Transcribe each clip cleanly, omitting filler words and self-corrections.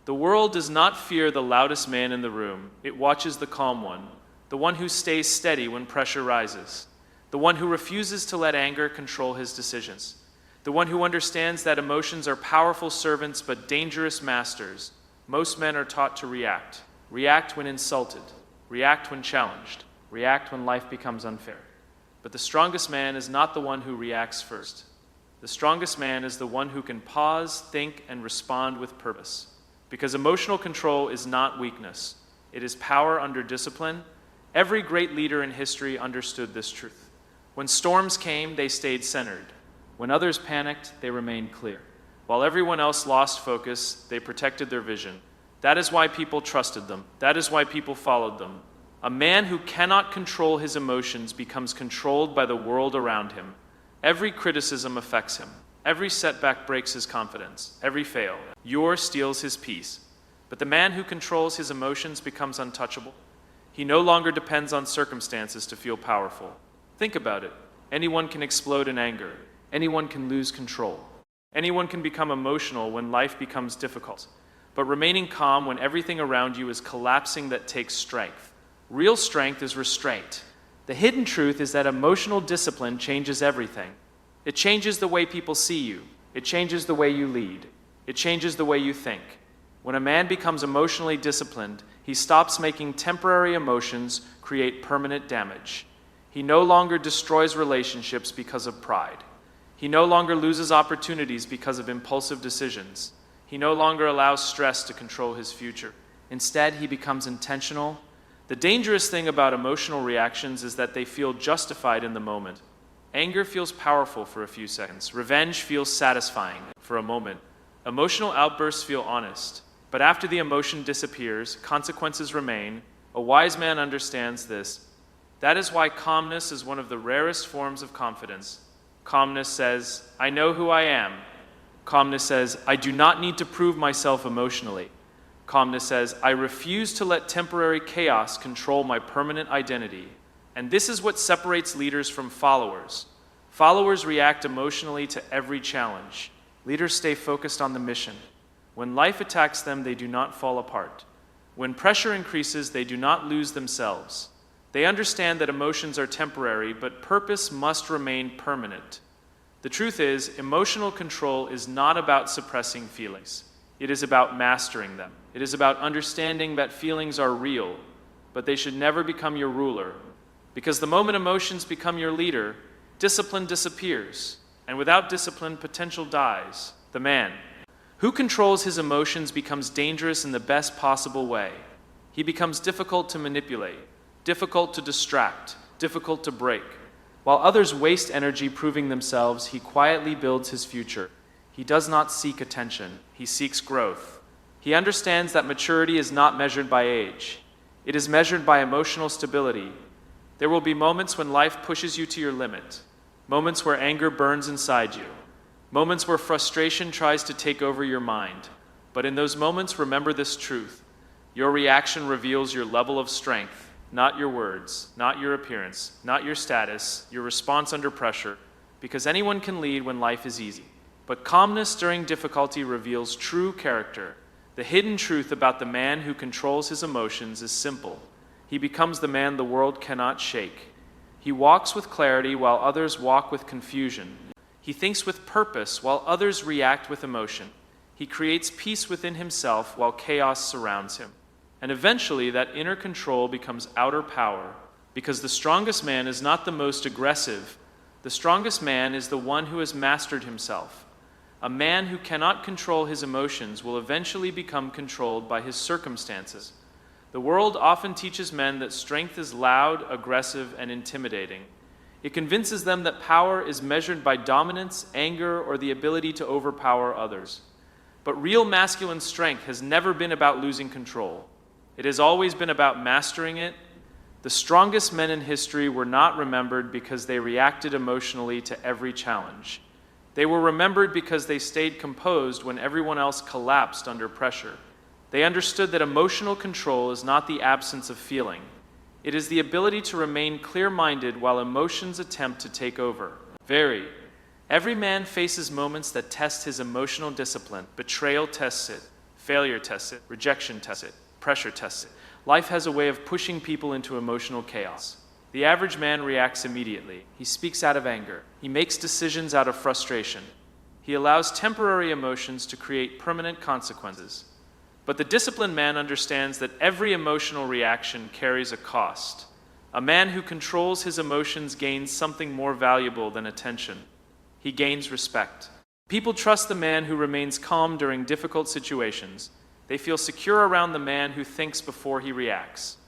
The world does not fear the loudest man in the room. It watches the calm one, the one who stays steady when pressure rises, the one who refuses to let anger control his decisions, the one who understands that emotions are powerful servants but dangerous masters. Most men are taught to react. React when insulted. React when challenged. React when life becomes unfair. But the strongest man is not the one who reacts first. The strongest man is the one who can pause, think, and respond with purpose. Because emotional control is not weakness. It is power under discipline. Every great leader in history understood this truth. When storms came, they stayed centered. When others panicked, they remained clear. While everyone else lost focus, they protected their vision. That is why people trusted them. That is why people followed them. A man who cannot control his emotions becomes controlled by the world around him. Every criticism affects him. Every setback breaks his confidence. Every failure steals his peace. But the man who controls his emotions becomes untouchable. He no longer depends on circumstances to feel powerful. Think about it. Anyone can explode in anger. Anyone can lose control. Anyone can become emotional when life becomes difficult. But remaining calm when everything around you is collapsing, that takes strength. Real strength is restraint. The hidden truth is that emotional discipline changes everything. It changes the way people see you. It changes the way you lead. It changes the way you think. When a man becomes emotionally disciplined, he stops making temporary emotions create permanent damage. He no longer destroys relationships because of pride. He no longer loses opportunities because of impulsive decisions. He no longer allows stress to control his future. Instead, he becomes intentional. The dangerous thing about emotional reactions is that they feel justified in the moment. Anger feels powerful for a few seconds. Revenge feels satisfying for a moment. Emotional outbursts feel honest. But after the emotion disappears, consequences remain. A wise man understands this. That is why calmness is one of the rarest forms of confidence. Calmness says, I know who I am. Calmness says, I do not need to prove myself emotionally. Calmness says, I refuse to let temporary chaos control my permanent identity. And this is what separates leaders from followers. Followers react emotionally to every challenge. Leaders stay focused on the mission. When life attacks them, they do not fall apart. When pressure increases, they do not lose themselves. They understand that emotions are temporary, but purpose must remain permanent. The truth is, emotional control is not about suppressing feelings. It is about mastering them. It is about understanding that feelings are real, but they should never become your ruler. Because the moment emotions become your leader, discipline disappears. And without discipline, potential dies. The man who controls his emotions becomes dangerous in the best possible way. He becomes difficult to manipulate, difficult to distract, difficult to break. While others waste energy proving themselves, he quietly builds his future. He does not seek attention. He seeks growth. He understands that maturity is not measured by age. It is measured by emotional stability. There will be moments when life pushes you to your limit, moments where anger burns inside you, moments where frustration tries to take over your mind. But in those moments, remember this truth. Your reaction reveals your level of strength, not your words, not your appearance, not your status, your response under pressure, because anyone can lead when life is easy. But calmness during difficulty reveals true character. The hidden truth about the man who controls his emotions is simple. He becomes the man the world cannot shake. He walks with clarity while others walk with confusion. He thinks with purpose while others react with emotion. He creates peace within himself while chaos surrounds him. And eventually, that inner control becomes outer power, because the strongest man is not the most aggressive. The strongest man is the one who has mastered himself. A man who cannot control his emotions will eventually become controlled by his circumstances. The world often teaches men that strength is loud, aggressive, and intimidating. It convinces them that power is measured by dominance, anger, or the ability to overpower others. But real masculine strength has never been about losing control. It has always been about mastering it. The strongest men in history were not remembered because they reacted emotionally to every challenge. They were remembered because they stayed composed when everyone else collapsed under pressure. They understood that emotional control is not the absence of feeling. It is the ability to remain clear-minded while emotions attempt to take over. Every man faces moments that test his emotional discipline. Betrayal tests it. Failure tests it, rejection tests it, pressure tests it. Life has a way of pushing people into emotional chaos. The average man reacts immediately. He speaks out of anger. He makes decisions out of frustration. He allows temporary emotions to create permanent consequences. But the disciplined man understands that every emotional reaction carries a cost. A man who controls his emotions gains something more valuable than attention. He gains respect. People trust the man who remains calm during difficult situations. They feel secure around the man who thinks before he reacts.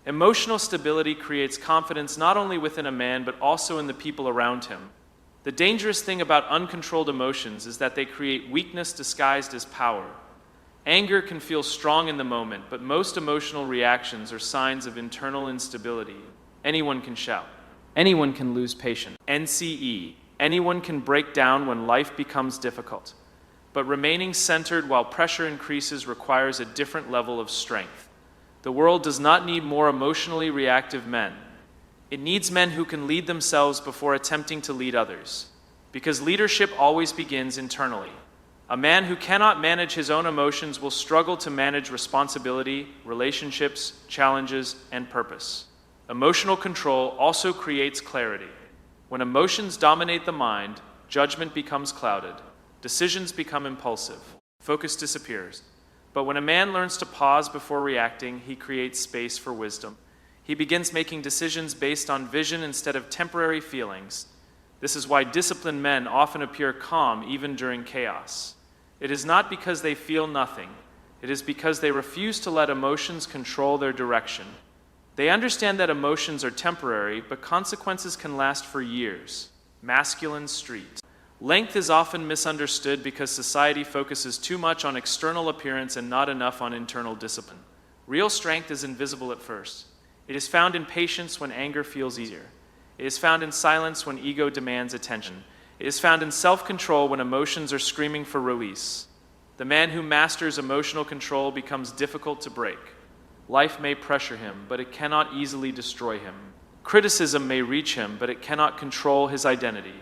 Emotional stability creates confidence not only within a man but also in the people around him. The dangerous thing about uncontrolled emotions is that they create weakness disguised as power. Anger can feel strong in the moment, but most emotional reactions are signs of internal instability. Anyone can shout. Anyone can lose patience. NCE. Anyone can break down when life becomes difficult. But remaining centered while pressure increases requires a different level of strength. The world does not need more emotionally reactive men. It needs men who can lead themselves before attempting to lead others. Because leadership always begins internally. A man who cannot manage his own emotions will struggle to manage responsibility, relationships, challenges, and purpose. Emotional control also creates clarity. When emotions dominate the mind, judgment becomes clouded. Decisions become impulsive. Focus disappears. But when a man learns to pause before reacting, he creates space for wisdom. He begins making decisions based on vision instead of temporary feelings. This is why disciplined men often appear calm even during chaos. It is not because they feel nothing. It is because they refuse to let emotions control their direction. They understand that emotions are temporary, but consequences can last for years. Masculine street. Length is often misunderstood because society focuses too much on external appearance and not enough on internal discipline. Real strength is invisible at first. It is found in patience when anger feels easier. It is found in silence when ego demands attention. It is found in self-control when emotions are screaming for release. The man who masters emotional control becomes difficult to break. Life may pressure him, but it cannot easily destroy him. Criticism may reach him, but it cannot control his identity.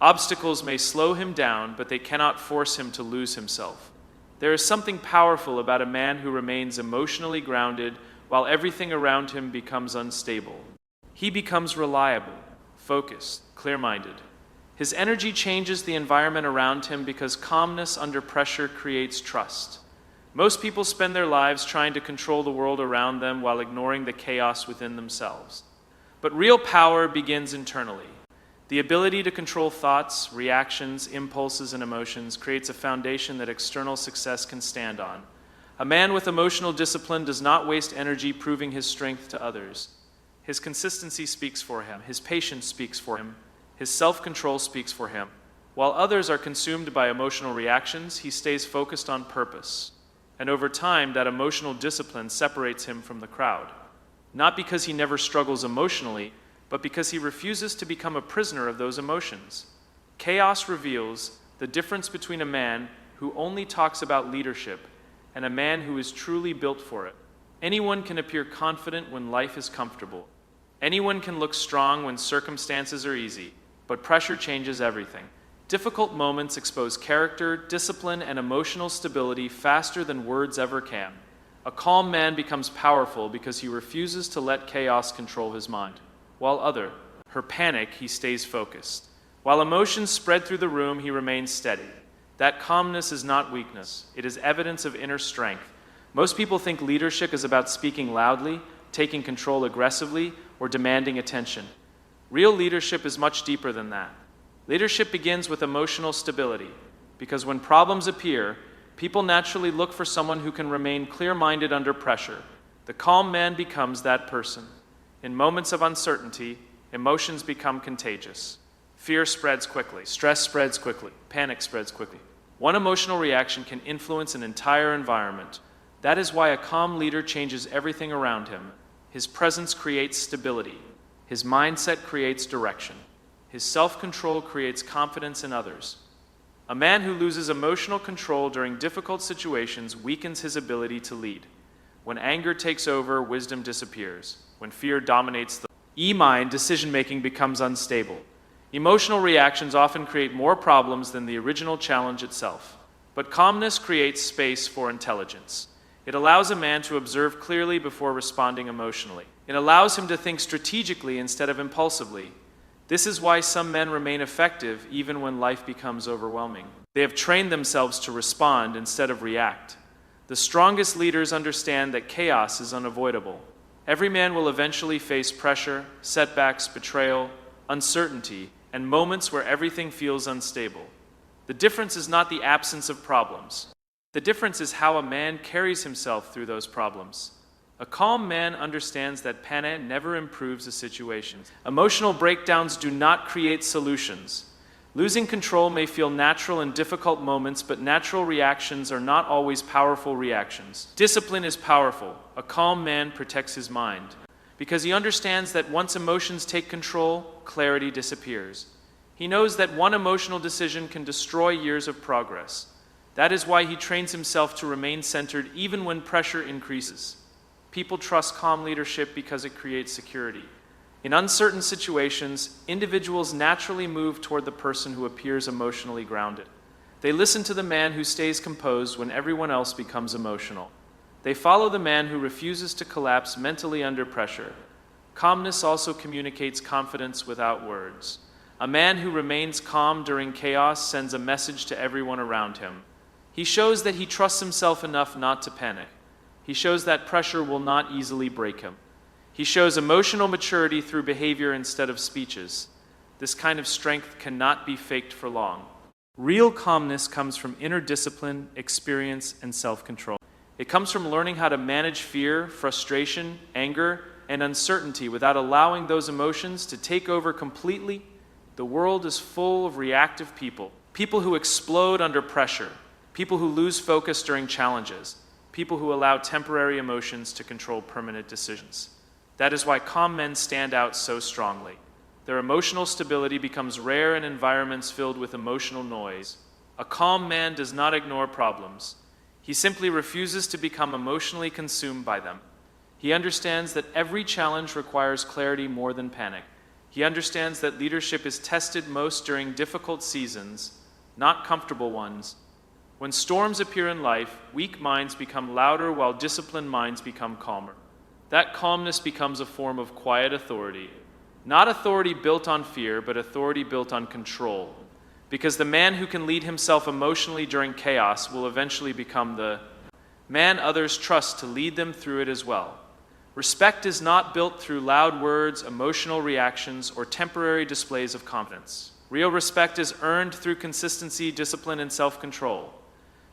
Obstacles may slow him down, but they cannot force him to lose himself. There is something powerful about a man who remains emotionally grounded while everything around him becomes unstable. He becomes reliable, focused, clear-minded. His energy changes the environment around him because calmness under pressure creates trust. Most people spend their lives trying to control the world around them while ignoring the chaos within themselves. But real power begins internally. The ability to control thoughts, reactions, impulses, and emotions creates a foundation that external success can stand on. A man with emotional discipline does not waste energy proving his strength to others. His consistency speaks for him. His patience speaks for him. His self-control speaks for him. While others are consumed by emotional reactions, he stays focused on purpose. And over time, that emotional discipline separates him from the crowd. Not because he never struggles emotionally, but because he refuses to become a prisoner of those emotions. Chaos reveals the difference between a man who only talks about leadership and a man who is truly built for it. Anyone can appear confident when life is comfortable. Anyone can look strong when circumstances are easy, but pressure changes everything. Difficult moments expose character, discipline, and emotional stability faster than words ever can. A calm man becomes powerful because he refuses to let chaos control his mind. While her panic, he stays focused. While emotions spread through the room, he remains steady. That calmness is not weakness. It is evidence of inner strength. Most people think leadership is about speaking loudly, taking control aggressively, or demanding attention. Real leadership is much deeper than that. Leadership begins with emotional stability, because when problems appear, people naturally look for someone who can remain clear-minded under pressure. The calm man becomes that person. In moments of uncertainty, emotions become contagious. Fear spreads quickly, stress spreads quickly, panic spreads quickly. One emotional reaction can influence an entire environment. That is why a calm leader changes everything around him. His presence creates stability. His mindset creates direction. His self-control creates confidence in others. A man who loses emotional control during difficult situations weakens his ability to lead. When anger takes over, wisdom disappears. When fear dominates the mind, decision-making becomes unstable. Emotional reactions often create more problems than the original challenge itself. But calmness creates space for intelligence. It allows a man to observe clearly before responding emotionally. It allows him to think strategically instead of impulsively. This is why some men remain effective even when life becomes overwhelming. They have trained themselves to respond instead of react. The strongest leaders understand that chaos is unavoidable. Every man will eventually face pressure, setbacks, betrayal, uncertainty, and moments where everything feels unstable. The difference is not the absence of problems. The difference is how a man carries himself through those problems. A calm man understands that panic never improves a situation. Emotional breakdowns do not create solutions. Losing control may feel natural in difficult moments, but natural reactions are not always powerful reactions. Discipline is powerful. A calm man protects his mind because he understands that once emotions take control, clarity disappears. He knows that one emotional decision can destroy years of progress. That is why he trains himself to remain centered even when pressure increases. People trust calm leadership because it creates security. In uncertain situations, individuals naturally move toward the person who appears emotionally grounded. They listen to the man who stays composed when everyone else becomes emotional. They follow the man who refuses to collapse mentally under pressure. Calmness also communicates confidence without words. A man who remains calm during chaos sends a message to everyone around him. He shows that he trusts himself enough not to panic. He shows that pressure will not easily break him. He shows emotional maturity through behavior instead of speeches. This kind of strength cannot be faked for long. Real calmness comes from inner discipline, experience, and self-control. It comes from learning how to manage fear, frustration, anger, and uncertainty without allowing those emotions to take over completely. The world is full of reactive people, people who explode under pressure, people who lose focus during challenges, people who allow temporary emotions to control permanent decisions. That is why calm men stand out so strongly. Their emotional stability becomes rare in environments filled with emotional noise. A calm man does not ignore problems. He simply refuses to become emotionally consumed by them. He understands that every challenge requires clarity more than panic. He understands that leadership is tested most during difficult seasons, not comfortable ones. When storms appear in life, weak minds become louder while disciplined minds become calmer. That calmness becomes a form of quiet authority. Not authority built on fear, but authority built on control. Because the man who can lead himself emotionally during chaos will eventually become the man others trust to lead them through it as well. Respect is not built through loud words, emotional reactions, or temporary displays of confidence. Real respect is earned through consistency, discipline, and self-control.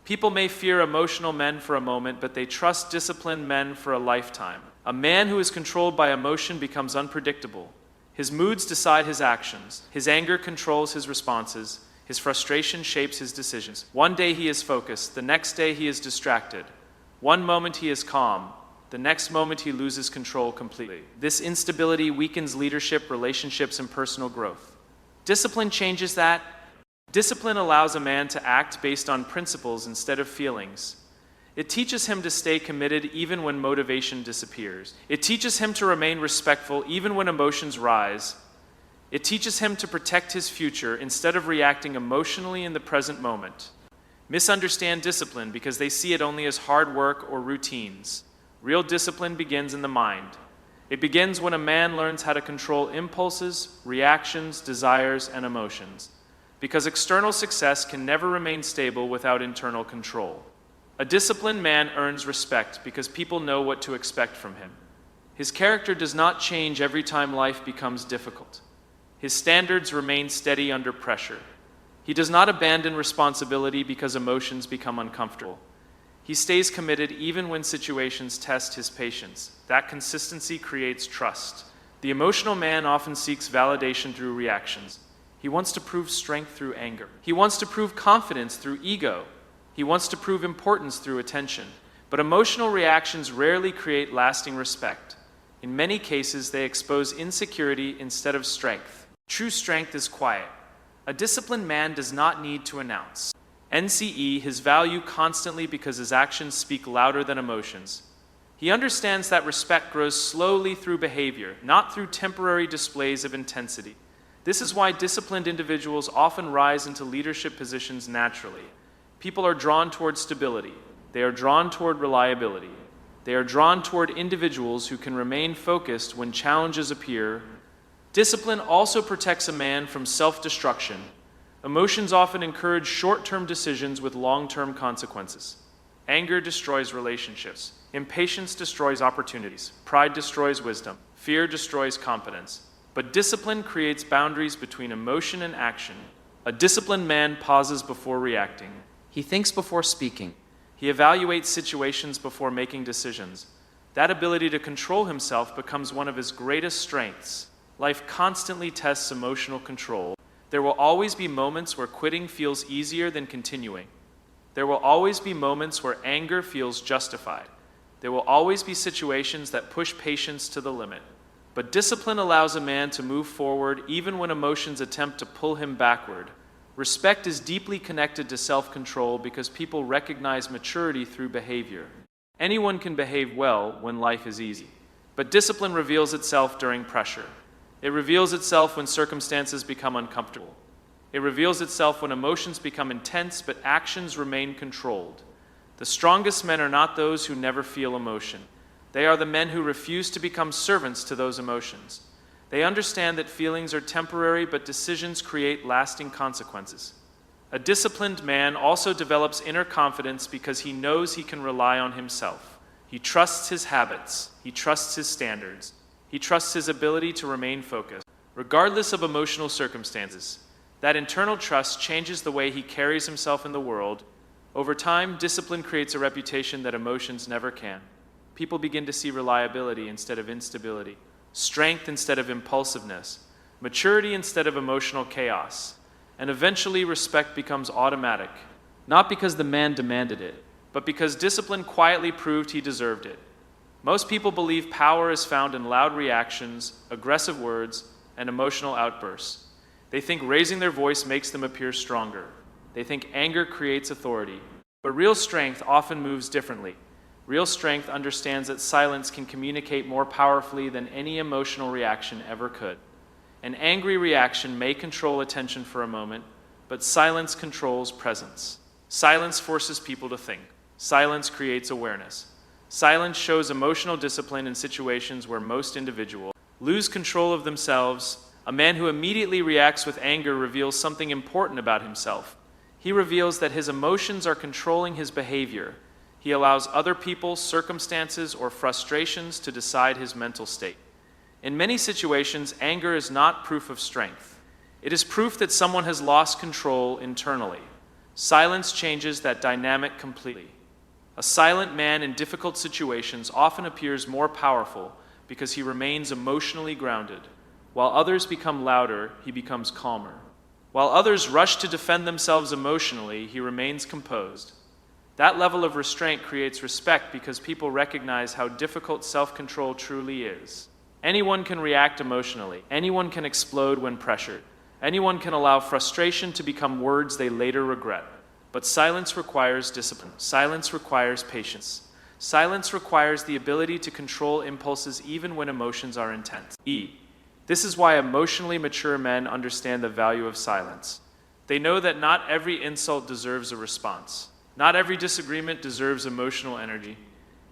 People may fear emotional men for a moment, but they trust disciplined men for a lifetime. A man who is controlled by emotion becomes unpredictable. His moods decide his actions. His anger controls his responses. His frustration shapes his decisions. One day he is focused. The next day he is distracted. One moment he is calm. The next moment he loses control completely. This instability weakens leadership, relationships, and personal growth. Discipline changes that. Discipline allows a man to act based on principles instead of feelings. It teaches him to stay committed even when motivation disappears. It teaches him to remain respectful even when emotions rise. It teaches him to protect his future instead of reacting emotionally in the present moment. Misunderstand discipline because they see it only as hard work or routines. Real discipline begins in the mind. It begins when a man learns how to control impulses, reactions, desires, and emotions. Because external success can never remain stable without internal control. A disciplined man earns respect because people know what to expect from him. His character does not change every time life becomes difficult. His standards remain steady under pressure. He does not abandon responsibility because emotions become uncomfortable. He stays committed even when situations test his patience. That consistency creates trust. The emotional man often seeks validation through reactions. He wants to prove strength through anger. He wants to prove confidence through ego. He wants to prove importance through attention. But emotional reactions rarely create lasting respect. In many cases, they expose insecurity instead of strength. True strength is quiet. A disciplined man does not need to announce. NCE his value constantly because his actions speak louder than emotions. He understands that respect grows slowly through behavior, not through temporary displays of intensity. This is why disciplined individuals often rise into leadership positions naturally. People are drawn toward stability. They are drawn toward reliability. They are drawn toward individuals who can remain focused when challenges appear. Discipline also protects a man from self-destruction. Emotions often encourage short-term decisions with long-term consequences. Anger destroys relationships. Impatience destroys opportunities. Pride destroys wisdom. Fear destroys confidence. But discipline creates boundaries between emotion and action. A disciplined man pauses before reacting. He thinks before speaking. He evaluates situations before making decisions. That ability to control himself becomes one of his greatest strengths. Life constantly tests emotional control. There will always be moments where quitting feels easier than continuing. There will always be moments where anger feels justified. There will always be situations that push patience to the limit. But discipline allows a man to move forward even when emotions attempt to pull him backward. Respect is deeply connected to self-control because people recognize maturity through behavior. Anyone can behave well when life is easy. But discipline reveals itself during pressure. It reveals itself when circumstances become uncomfortable. It reveals itself when emotions become intense but actions remain controlled. The strongest men are not those who never feel emotion. They are the men who refuse to become servants to those emotions. They understand that feelings are temporary, but decisions create lasting consequences. A disciplined man also develops inner confidence because he knows he can rely on himself. He trusts his habits. He trusts his standards. He trusts his ability to remain focused, regardless of emotional circumstances. That internal trust changes the way he carries himself in the world. Over time, discipline creates a reputation that emotions never can. People begin to see reliability instead of instability, strength instead of impulsiveness, maturity instead of emotional chaos, and eventually respect becomes automatic, not because the man demanded it, but because discipline quietly proved he deserved it. Most people believe power is found in loud reactions, aggressive words, and emotional outbursts. They think raising their voice makes them appear stronger. They think anger creates authority. But real strength often moves differently. Real strength understands that silence can communicate more powerfully than any emotional reaction ever could. An angry reaction may control attention for a moment, but silence controls presence. Silence forces people to think. Silence creates awareness. Silence shows emotional discipline in situations where most individuals lose control of themselves. A man who immediately reacts with anger reveals something important about himself. He reveals that his emotions are controlling his behavior. He allows other people, circumstances, or frustrations to decide his mental state. In many situations, anger is not proof of strength. It is proof that someone has lost control internally. Silence changes that dynamic completely. A silent man in difficult situations often appears more powerful because he remains emotionally grounded. While others become louder, he becomes calmer. While others rush to defend themselves emotionally, he remains composed. That level of restraint creates respect because people recognize how difficult self-control truly is. Anyone can react emotionally. Anyone can explode when pressured. Anyone can allow frustration to become words they later regret. But silence requires discipline. Silence requires patience. Silence requires the ability to control impulses even when emotions are intense. This is why emotionally mature men understand the value of silence. They know that not every insult deserves a response. Not every disagreement deserves emotional energy.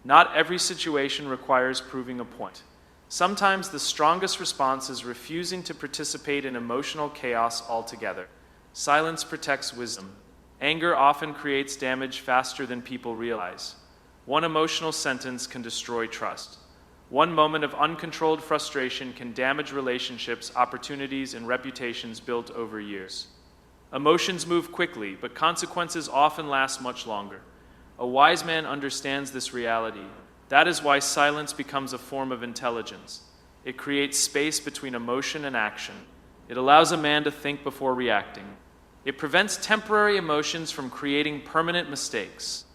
Not every situation requires proving a point. Sometimes the strongest response is refusing to participate in emotional chaos altogether. Silence protects wisdom. Anger often creates damage faster than people realize. One emotional sentence can destroy trust. One moment of uncontrolled frustration can damage relationships, opportunities, and reputations built over years. Emotions move quickly, but consequences often last much longer. A wise man understands this reality. That is why silence becomes a form of intelligence. It creates space between emotion and action. It allows a man to think before reacting. It prevents temporary emotions from creating permanent mistakes.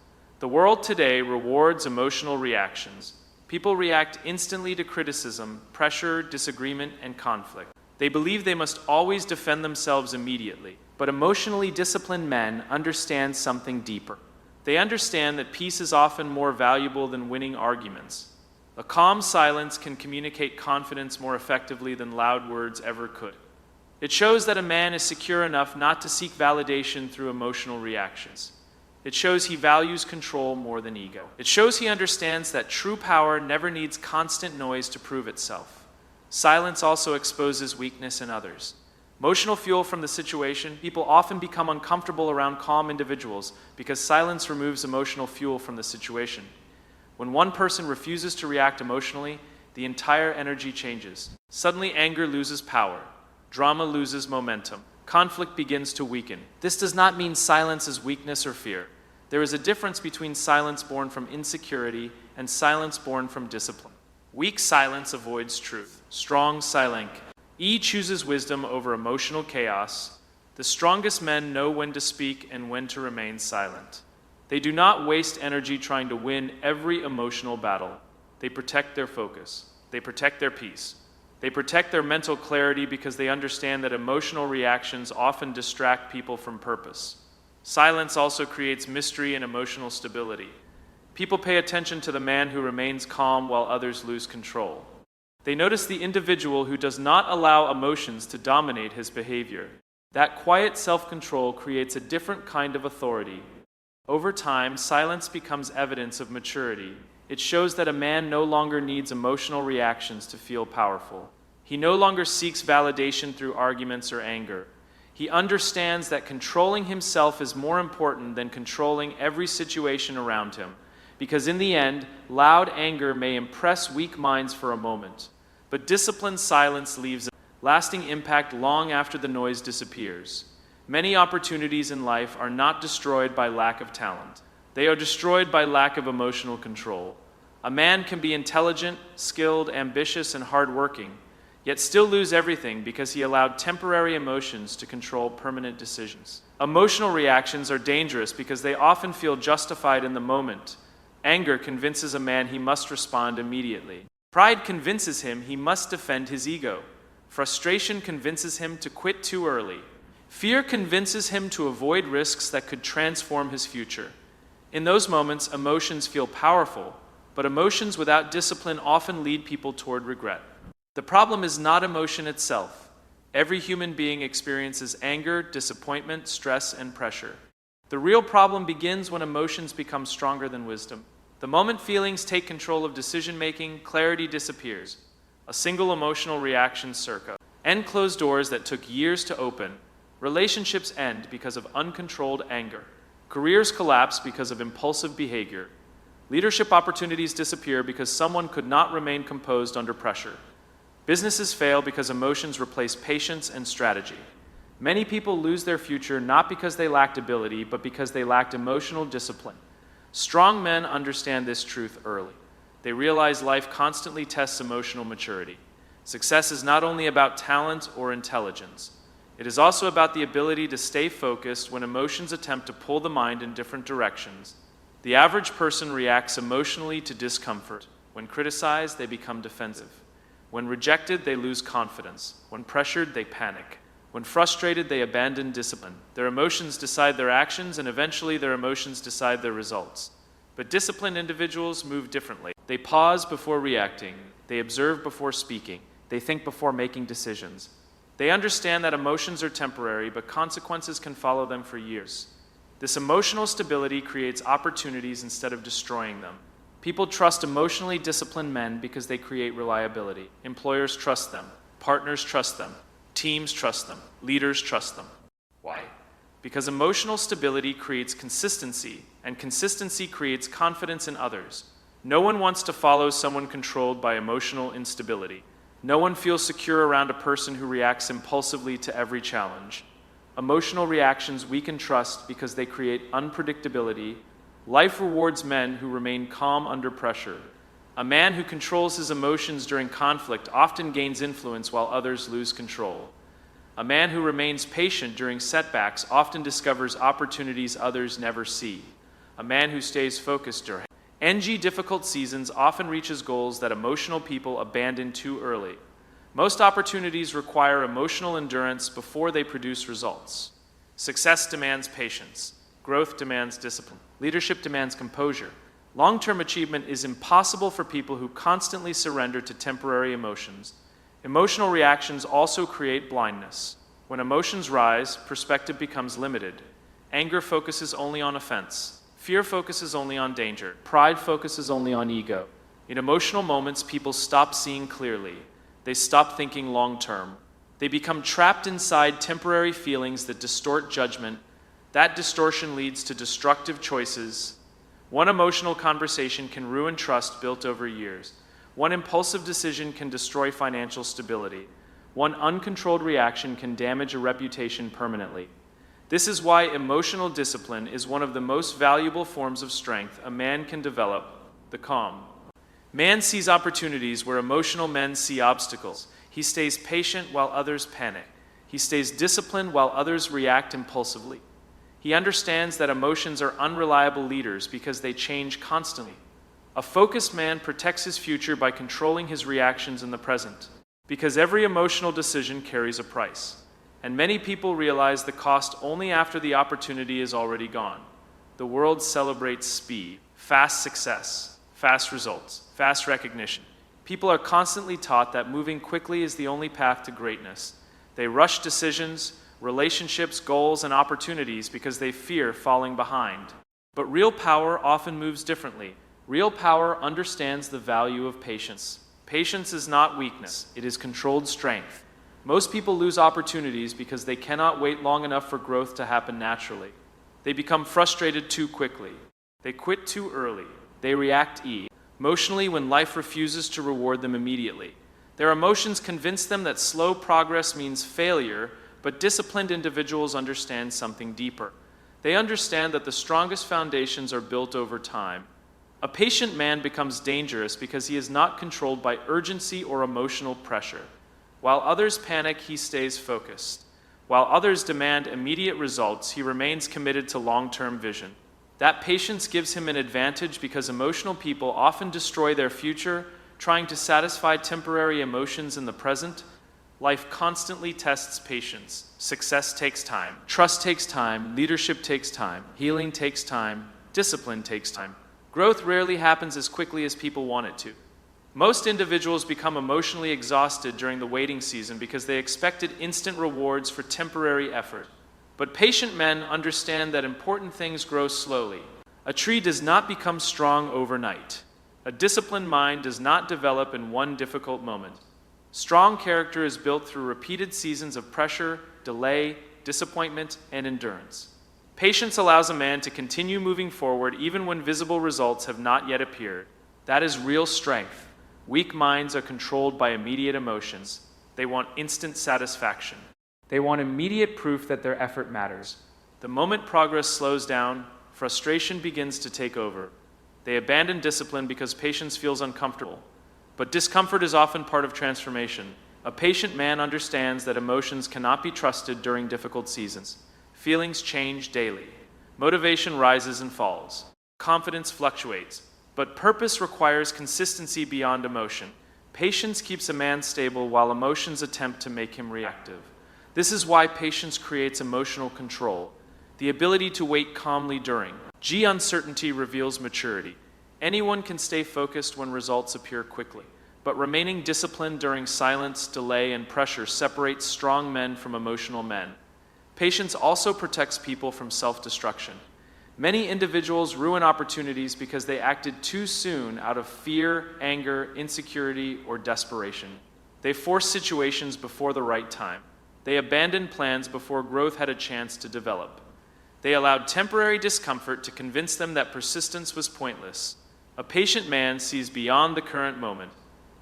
The world today rewards emotional reactions. People react instantly to criticism, pressure, disagreement, and conflict. They believe they must always defend themselves immediately. But emotionally disciplined men understand something deeper. They understand that peace is often more valuable than winning arguments. A calm silence can communicate confidence more effectively than loud words ever could. It shows that a man is secure enough not to seek validation through emotional reactions. It shows he values control more than ego. It shows he understands that true power never needs constant noise to prove itself. Silence also exposes weakness in others. Emotional fuel from the situation, people often become uncomfortable around calm individuals because silence removes emotional fuel from the situation. When one person refuses to react emotionally, the entire energy changes. Suddenly, anger loses power. Drama loses momentum. Conflict begins to weaken. This does not mean silence is weakness or fear. There is a difference between silence born from insecurity and silence born from discipline. Weak silence avoids truth. Strong silence. E chooses wisdom over emotional chaos. The strongest men know when to speak and when to remain silent. They do not waste energy trying to win every emotional battle. They protect their focus. They protect their peace. They protect their mental clarity because they understand that emotional reactions often distract people from purpose. Silence also creates mystery and emotional stability. People pay attention to the man who remains calm while others lose control. They notice the individual who does not allow emotions to dominate his behavior. That quiet self-control creates a different kind of authority. Over time, silence becomes evidence of maturity. It shows that a man no longer needs emotional reactions to feel powerful. He no longer seeks validation through arguments or anger. He understands that controlling himself is more important than controlling every situation around him, because in the end, loud anger may impress weak minds for a moment, but disciplined silence leaves a lasting impact long after the noise disappears. Many opportunities in life are not destroyed by lack of talent. They are destroyed by lack of emotional control. A man can be intelligent, skilled, ambitious, and hardworking, yet still lose everything because he allowed temporary emotions to control permanent decisions. Emotional reactions are dangerous because they often feel justified in the moment. Anger convinces a man he must respond immediately. Pride convinces him he must defend his ego. Frustration convinces him to quit too early. Fear convinces him to avoid risks that could transform his future. In those moments, emotions feel powerful, but emotions without discipline often lead people toward regret. The problem is not emotion itself. Every human being experiences anger, disappointment, stress, and pressure. The real problem begins when emotions become stronger than wisdom. The moment feelings take control of decision-making, clarity disappears. A single emotional reaction circa. End closed doors that took years to open. Relationships end because of uncontrolled anger. Careers collapse because of impulsive behavior. Leadership opportunities disappear because someone could not remain composed under pressure. Businesses fail because emotions replace patience and strategy. Many people lose their future not because they lacked ability, but because they lacked emotional discipline. Strong men understand this truth early. They realize life constantly tests emotional maturity. Success is not only about talent or intelligence. It is also about the ability to stay focused when emotions attempt to pull the mind in different directions. The average person reacts emotionally to discomfort. When criticized, they become defensive. When rejected, they lose confidence. When pressured, they panic. When frustrated, they abandon discipline. Their emotions decide their actions, and eventually their emotions decide their results. But disciplined individuals move differently. They pause before reacting. They observe before speaking. They think before making decisions. They understand that emotions are temporary, but consequences can follow them for years. This emotional stability creates opportunities instead of destroying them. People trust emotionally disciplined men because they create reliability. Employers trust them. Partners trust them. Teams trust them. Leaders trust them. Why? Because emotional stability creates consistency, and consistency creates confidence in others. No one wants to follow someone controlled by emotional instability. No one feels secure around a person who reacts impulsively to every challenge. Emotional reactions weaken trust because they create unpredictability. Life rewards men who remain calm under pressure. A man who controls his emotions during conflict often gains influence while others lose control. A man who remains patient during setbacks often discovers opportunities others never see. A man who stays focused during difficult seasons often reaches goals that emotional people abandon too early. Most opportunities require emotional endurance before they produce results. Success demands patience. Growth demands discipline. Leadership demands composure. Long-term achievement is impossible for people who constantly surrender to temporary emotions. Emotional reactions also create blindness. When emotions rise, perspective becomes limited. Anger focuses only on offense. Fear focuses only on danger. Pride focuses only on ego. In emotional moments, people stop seeing clearly. They stop thinking long term. They become trapped inside temporary feelings that distort judgment. That distortion leads to destructive choices. One emotional conversation can ruin trust built over years. One impulsive decision can destroy financial stability. One uncontrolled reaction can damage a reputation permanently. This is why emotional discipline is one of the most valuable forms of strength a man can develop, the calm. Man sees opportunities where emotional men see obstacles. He stays patient while others panic. He stays disciplined while others react impulsively. He understands that emotions are unreliable leaders because they change constantly. A focused man protects his future by controlling his reactions in the present, because every emotional decision carries a price. And many people realize the cost only after the opportunity is already gone. The world celebrates speed, fast success, fast results, fast recognition. People are constantly taught that moving quickly is the only path to greatness. They rush decisions, relationships, goals, and opportunities because they fear falling behind. But real power often moves differently. Real power understands the value of patience. Patience is not weakness, it is controlled strength. Most people lose opportunities because they cannot wait long enough for growth to happen naturally. They become frustrated too quickly. They quit too early. They react emotionally when life refuses to reward them immediately. Their emotions convince them that slow progress means failure, but disciplined individuals understand something deeper. They understand that the strongest foundations are built over time. A patient man becomes dangerous because he is not controlled by urgency or emotional pressure. While others panic, he stays focused. While others demand immediate results, he remains committed to long-term vision. That patience gives him an advantage because emotional people often destroy their future, trying to satisfy temporary emotions in the present. Life constantly tests patience. Success takes time. Trust takes time. Leadership takes time. Healing takes time. Discipline takes time. Growth rarely happens as quickly as people want it to. Most individuals become emotionally exhausted during the waiting season because they expected instant rewards for temporary effort. But patient men understand that important things grow slowly. A tree does not become strong overnight. A disciplined mind does not develop in one difficult moment. Strong character is built through repeated seasons of pressure, delay, disappointment, and endurance. Patience allows a man to continue moving forward even when visible results have not yet appeared. That is real strength. Weak minds are controlled by immediate emotions. They want instant satisfaction. They want immediate proof that their effort matters. The moment progress slows down, frustration begins to take over. They abandon discipline because patience feels uncomfortable. But discomfort is often part of transformation. A patient man understands that emotions cannot be trusted during difficult seasons. Feelings change daily. Motivation rises and falls. Confidence fluctuates. But purpose requires consistency beyond emotion. Patience keeps a man stable while emotions attempt to make him reactive. This is why patience creates emotional control, the ability to wait calmly during. Uncertainty reveals maturity. Anyone can stay focused when results appear quickly, but remaining disciplined during silence, delay, and pressure separates strong men from emotional men. Patience also protects people from self-destruction. Many individuals ruin opportunities because they acted too soon out of fear, anger, insecurity, or desperation. They forced situations before the right time. They abandoned plans before growth had a chance to develop. They allowed temporary discomfort to convince them that persistence was pointless. A patient man sees beyond the current moment.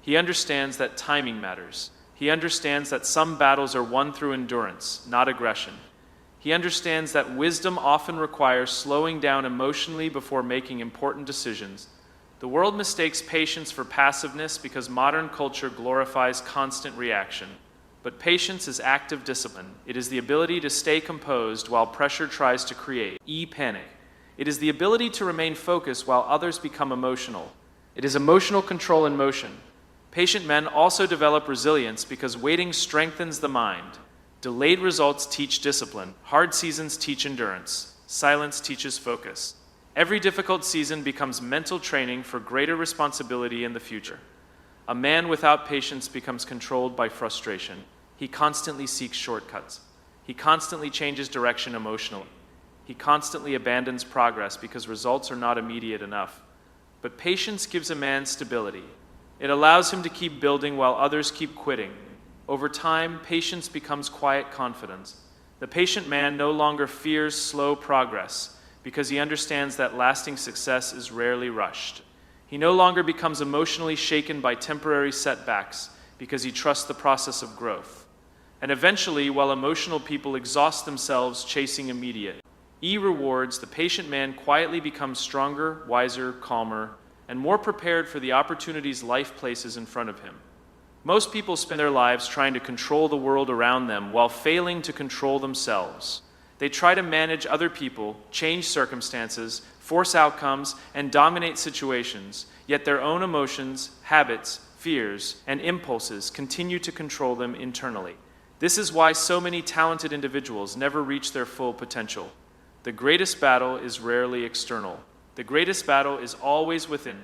He understands that timing matters. He understands that some battles are won through endurance, not aggression. He understands that wisdom often requires slowing down emotionally before making important decisions. The world mistakes patience for passiveness because modern culture glorifies constant reaction. But patience is active discipline. It is the ability to stay composed while pressure tries to create panic. It is the ability to remain focused while others become emotional. It is emotional control in motion. Patient men also develop resilience because waiting strengthens the mind. Delayed results teach discipline. Hard seasons teach endurance. Silence teaches focus. Every difficult season becomes mental training for greater responsibility in the future. A man without patience becomes controlled by frustration. He constantly seeks shortcuts. He constantly changes direction emotionally. He constantly abandons progress because results are not immediate enough. But patience gives a man stability. It allows him to keep building while others keep quitting. Over time, patience becomes quiet confidence. The patient man no longer fears slow progress because he understands that lasting success is rarely rushed. He no longer becomes emotionally shaken by temporary setbacks because he trusts the process of growth. And eventually, while emotional people exhaust themselves chasing immediate rewards, the patient man quietly becomes stronger, wiser, calmer, and more prepared for the opportunities life places in front of him. Most people spend their lives trying to control the world around them while failing to control themselves. They try to manage other people, change circumstances, force outcomes, and dominate situations, yet their own emotions, habits, fears, and impulses continue to control them internally. This is why so many talented individuals never reach their full potential. The greatest battle is rarely external. The greatest battle is always within.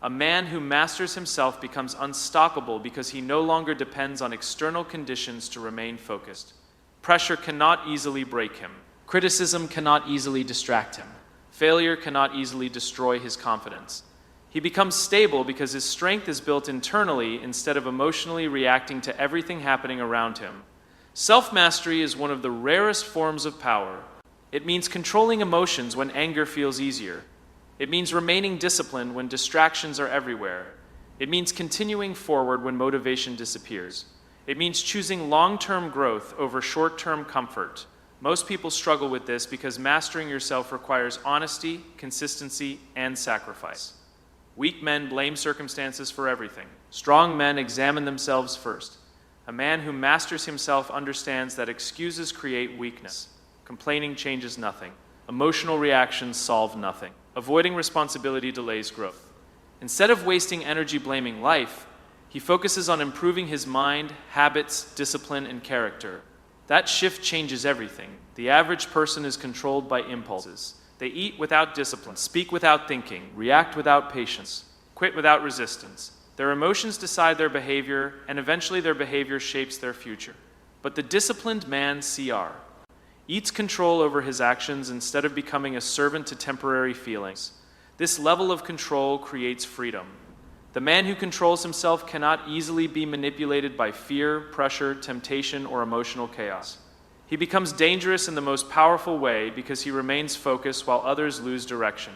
A man who masters himself becomes unstoppable because he no longer depends on external conditions to remain focused. Pressure cannot easily break him. Criticism cannot easily distract him. Failure cannot easily destroy his confidence. He becomes stable because his strength is built internally instead of emotionally reacting to everything happening around him. Self-mastery is one of the rarest forms of power. It means controlling emotions when anger feels easier. It means remaining disciplined when distractions are everywhere. It means continuing forward when motivation disappears. It means choosing long-term growth over short-term comfort. Most people struggle with this because mastering yourself requires honesty, consistency, and sacrifice. Weak men blame circumstances for everything. Strong men examine themselves first. A man who masters himself understands that excuses create weakness. Complaining changes nothing. Emotional reactions solve nothing. Avoiding responsibility delays growth. Instead of wasting energy blaming life, he focuses on improving his mind, habits, discipline, and character. That shift changes everything. The average person is controlled by impulses. They eat without discipline, speak without thinking, react without patience, quit without resistance. Their emotions decide their behavior, and eventually their behavior shapes their future. But the disciplined man, CR, eats control over his actions instead of becoming a servant to temporary feelings. This level of control creates freedom. The man who controls himself cannot easily be manipulated by fear, pressure, temptation, or emotional chaos. He becomes dangerous in the most powerful way because he remains focused while others lose direction.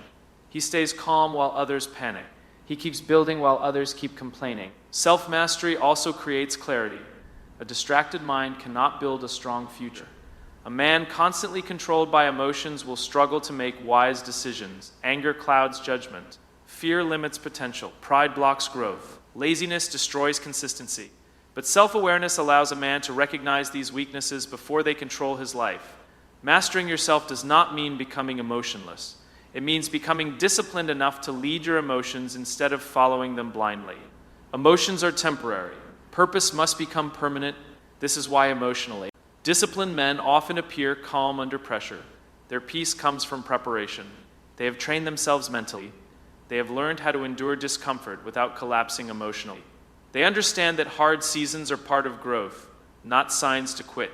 He stays calm while others panic. He keeps building while others keep complaining. Self-mastery also creates clarity. A distracted mind cannot build a strong future. A man constantly controlled by emotions will struggle to make wise decisions. Anger clouds judgment. Fear limits potential. Pride blocks growth. Laziness destroys consistency. But self-awareness allows a man to recognize these weaknesses before they control his life. Mastering yourself does not mean becoming emotionless. It means becoming disciplined enough to lead your emotions instead of following them blindly. Emotions are temporary. Purpose must become permanent. This is why emotionally, disciplined men often appear calm under pressure. Their peace comes from preparation. They have trained themselves mentally. They have learned how to endure discomfort without collapsing emotionally. They understand that hard seasons are part of growth, not signs to quit.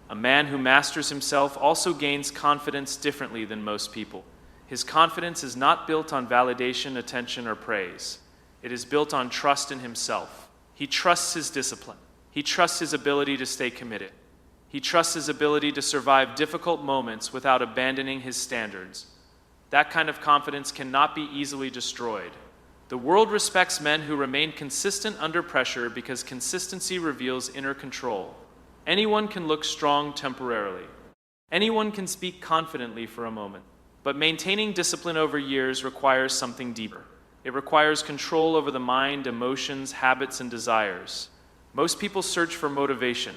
A man who masters himself also gains confidence differently than most people. His confidence is not built on validation, attention, or praise. It is built on trust in himself. He trusts his discipline. He trusts his ability to stay committed. He trusts his ability to survive difficult moments without abandoning his standards. That kind of confidence cannot be easily destroyed. The world respects men who remain consistent under pressure because consistency reveals inner control. Anyone can look strong temporarily. Anyone can speak confidently for a moment. But maintaining discipline over years requires something deeper. It requires control over the mind, emotions, habits, and desires. Most people search for motivation.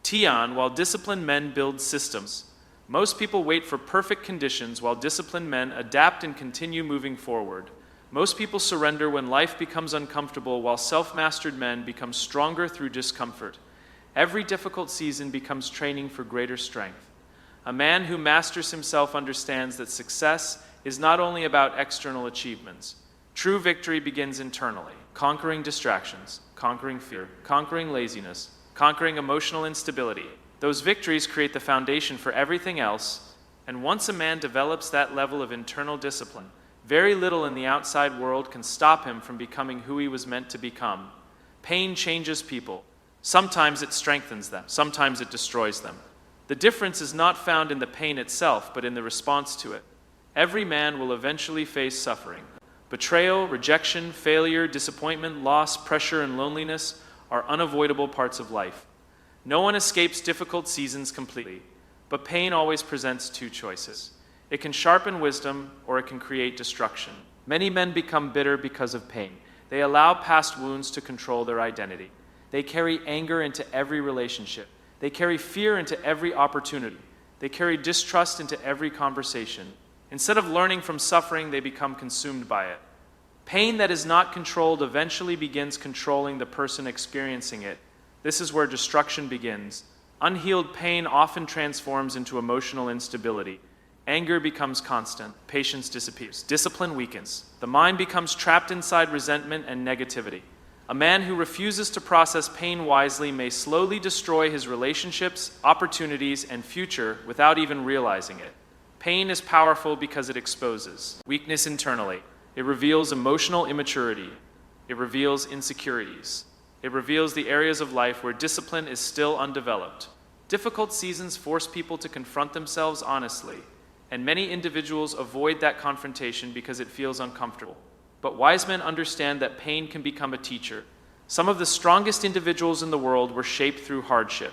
Tian, while disciplined men build systems. Most people wait for perfect conditions while disciplined men adapt and continue moving forward. Most people surrender when life becomes uncomfortable while self-mastered men become stronger through discomfort. Every difficult season becomes training for greater strength. A man who masters himself understands that success is not only about external achievements. True victory begins internally, conquering distractions, conquering fear, conquering laziness, conquering emotional instability. Those victories create the foundation for everything else. And once a man develops that level of internal discipline, very little in the outside world can stop him from becoming who he was meant to become. Pain changes people. Sometimes it strengthens them, sometimes it destroys them. The difference is not found in the pain itself, but in the response to it. Every man will eventually face suffering. Betrayal, rejection, failure, disappointment, loss, pressure, and loneliness are unavoidable parts of life. No one escapes difficult seasons completely, but pain always presents two choices. It can sharpen wisdom, or it can create destruction. Many men become bitter because of pain. They allow past wounds to control their identity. They carry anger into every relationship. They carry fear into every opportunity. They carry distrust into every conversation. Instead of learning from suffering, they become consumed by it. Pain that is not controlled eventually begins controlling the person experiencing it. This is where destruction begins. Unhealed pain often transforms into emotional instability. Anger becomes constant. Patience disappears. Discipline weakens. The mind becomes trapped inside resentment and negativity. A man who refuses to process pain wisely may slowly destroy his relationships, opportunities, and future without even realizing it. Pain is powerful because it exposes weakness internally. It reveals emotional immaturity. It reveals insecurities. It reveals the areas of life where discipline is still undeveloped. Difficult seasons force people to confront themselves honestly, and many individuals avoid that confrontation because it feels uncomfortable. But wise men understand that pain can become a teacher. Some of the strongest individuals in the world were shaped through hardship.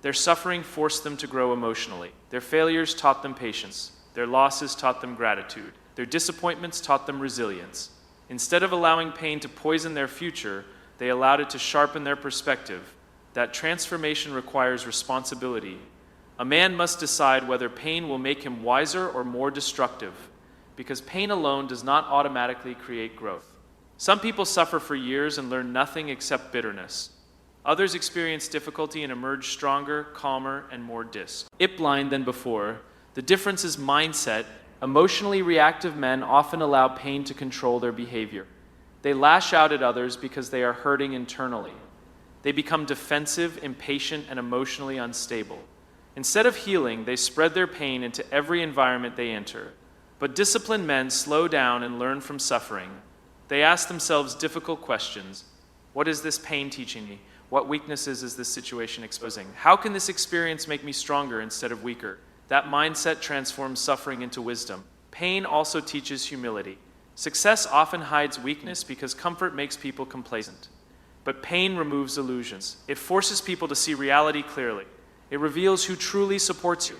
Their suffering forced them to grow emotionally. Their failures taught them patience. Their losses taught them gratitude. Their disappointments taught them resilience. Instead of allowing pain to poison their future, they allowed it to sharpen their perspective. That transformation requires responsibility. A man must decide whether pain will make him wiser or more destructive, because pain alone does not automatically create growth. Some people suffer for years and learn nothing except bitterness. Others experience difficulty and emerge stronger, calmer, and more blind than before. The difference is mindset. Emotionally reactive men often allow pain to control their behavior. They lash out at others because they are hurting internally. They become defensive, impatient, and emotionally unstable. Instead of healing, they spread their pain into every environment they enter. But disciplined men slow down and learn from suffering. They ask themselves difficult questions. What is this pain teaching me? What weaknesses is this situation exposing? How can this experience make me stronger instead of weaker? That mindset transforms suffering into wisdom. Pain also teaches humility. Success often hides weakness because comfort makes people complacent. But pain removes illusions. It forces people to see reality clearly. It reveals who truly supports you.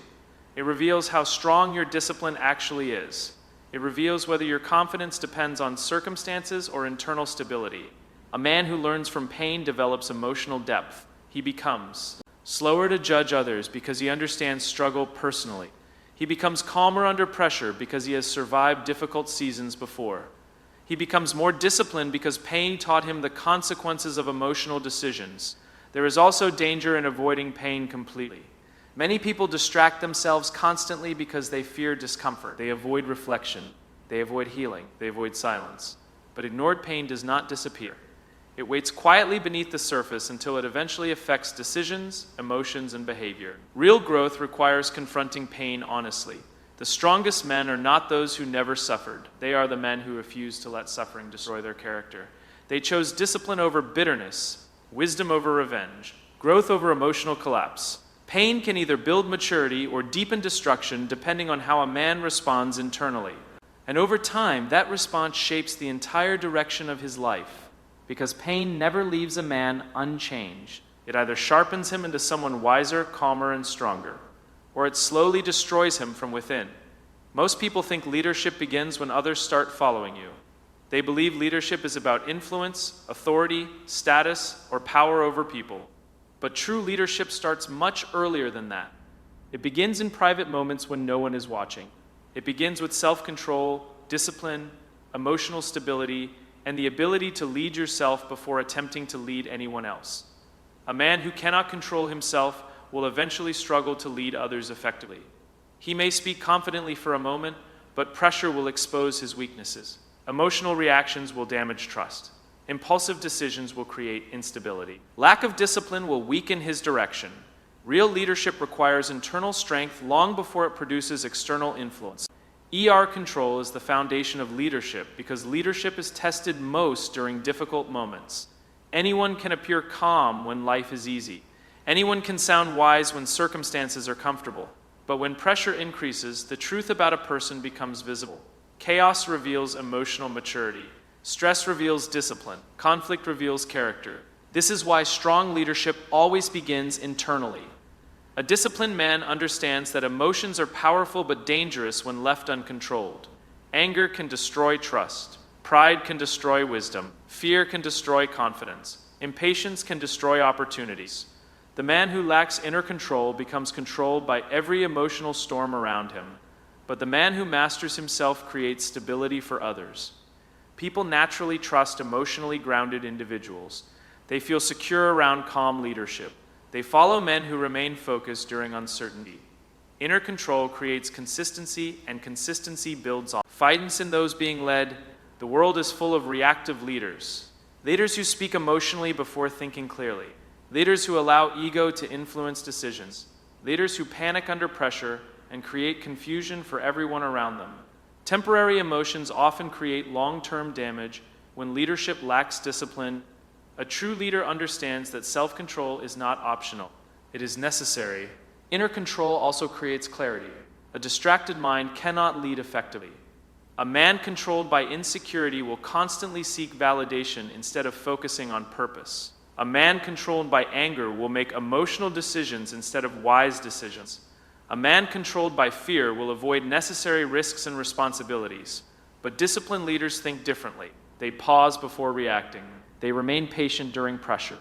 It reveals how strong your discipline actually is. It reveals whether your confidence depends on circumstances or internal stability. A man who learns from pain develops emotional depth. He becomes slower to judge others because he understands struggle personally. He becomes calmer under pressure because he has survived difficult seasons before. He becomes more disciplined because pain taught him the consequences of emotional decisions. There is also danger in avoiding pain completely. Many people distract themselves constantly because they fear discomfort. They avoid reflection. They avoid healing. They avoid silence. But ignored pain does not disappear. It waits quietly beneath the surface until it eventually affects decisions, emotions, and behavior. Real growth requires confronting pain honestly. The strongest men are not those who never suffered. They are the men who refuse to let suffering destroy their character. They chose discipline over bitterness, wisdom over revenge, growth over emotional collapse. Pain can either build maturity or deepen destruction depending on how a man responds internally. And over time, that response shapes the entire direction of his life. Because pain never leaves a man unchanged. It either sharpens him into someone wiser, calmer, and stronger, or it slowly destroys him from within. Most people think leadership begins when others start following you. They believe leadership is about influence, authority, status, or power over people. But true leadership starts much earlier than that. It begins in private moments when no one is watching. It begins with self-control, discipline, emotional stability, and the ability to lead yourself before attempting to lead anyone else. A man who cannot control himself will eventually struggle to lead others effectively. He may speak confidently for a moment, but pressure will expose his weaknesses. Emotional reactions will damage trust. Impulsive decisions will create instability. Lack of discipline will weaken his direction. Real leadership requires internal strength long before it produces external influence. ER control is the foundation of leadership because leadership is tested most during difficult moments. Anyone can appear calm when life is easy. Anyone can sound wise when circumstances are comfortable. But when pressure increases, the truth about a person becomes visible. Chaos reveals emotional maturity. Stress reveals discipline. Conflict reveals character. This is why strong leadership always begins internally. A disciplined man understands that emotions are powerful but dangerous when left uncontrolled. Anger can destroy trust. Pride can destroy wisdom. Fear can destroy confidence. Impatience can destroy opportunities. The man who lacks inner control becomes controlled by every emotional storm around him. But the man who masters himself creates stability for others. People naturally trust emotionally grounded individuals. They feel secure around calm leadership. They follow men who remain focused during uncertainty. Inner control creates consistency, and consistency builds on guidance in those being led. The world is full of reactive leaders. Leaders who speak emotionally before thinking clearly. Leaders who allow ego to influence decisions. Leaders who panic under pressure and create confusion for everyone around them. Temporary emotions often create long-term damage when leadership lacks discipline. A true leader understands that self-control is not optional. It is necessary. Inner control also creates clarity. A distracted mind cannot lead effectively. A man controlled by insecurity will constantly seek validation instead of focusing on purpose. A man controlled by anger will make emotional decisions instead of wise decisions. A man controlled by fear will avoid necessary risks and responsibilities. But disciplined leaders think differently. They pause before reacting. They remain patient during pressure.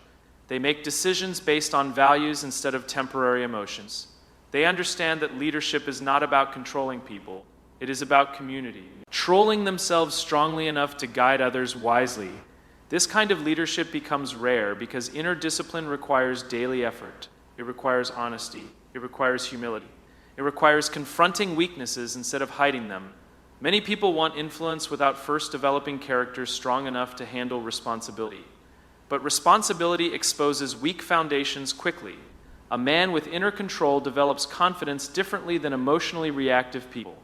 They make decisions based on values instead of temporary emotions. They understand that leadership is not about controlling people. It is about community. Controlling themselves strongly enough to guide others wisely. This kind of leadership becomes rare because inner discipline requires daily effort. It requires honesty. It requires humility. It requires confronting weaknesses instead of hiding them. Many people want influence without first developing characters strong enough to handle responsibility. But responsibility exposes weak foundations quickly. A man with inner control develops confidence differently than emotionally reactive people.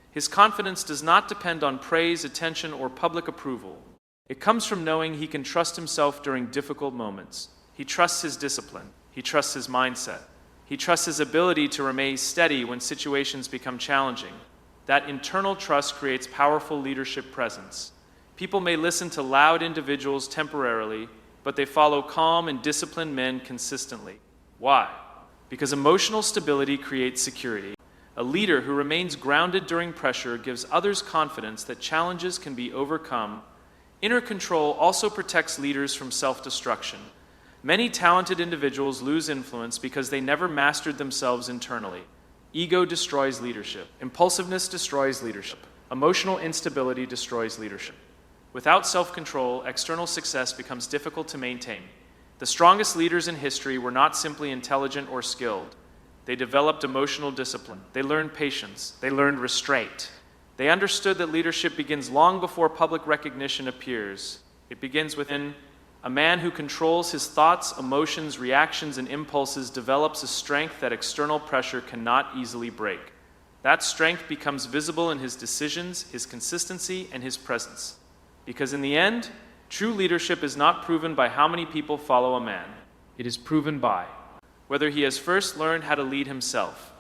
His confidence does not depend on praise, attention, or public approval. It comes from knowing he can trust himself during difficult moments. He trusts his discipline. He trusts his mindset. He trusts his ability to remain steady when situations become challenging. That internal trust creates powerful leadership presence. People may listen to loud individuals temporarily, but they follow calm and disciplined men consistently. Why? Because emotional stability creates security. A leader who remains grounded during pressure gives others confidence that challenges can be overcome. Inner control also protects leaders from self-destruction. Many talented individuals lose influence because they never mastered themselves internally. Ego destroys leadership. Impulsiveness destroys leadership. Emotional instability destroys leadership. Without self-control, external success becomes difficult to maintain. The strongest leaders in history were not simply intelligent or skilled. They developed emotional discipline. They learned patience. They learned restraint. They understood that leadership begins long before public recognition appears. It begins within. A man who controls his thoughts, emotions, reactions, and impulses develops a strength that external pressure cannot easily break. That strength becomes visible in his decisions, his consistency, and his presence. Because in the end, true leadership is not proven by how many people follow a man. It is proven by whether he has first learned how to lead himself.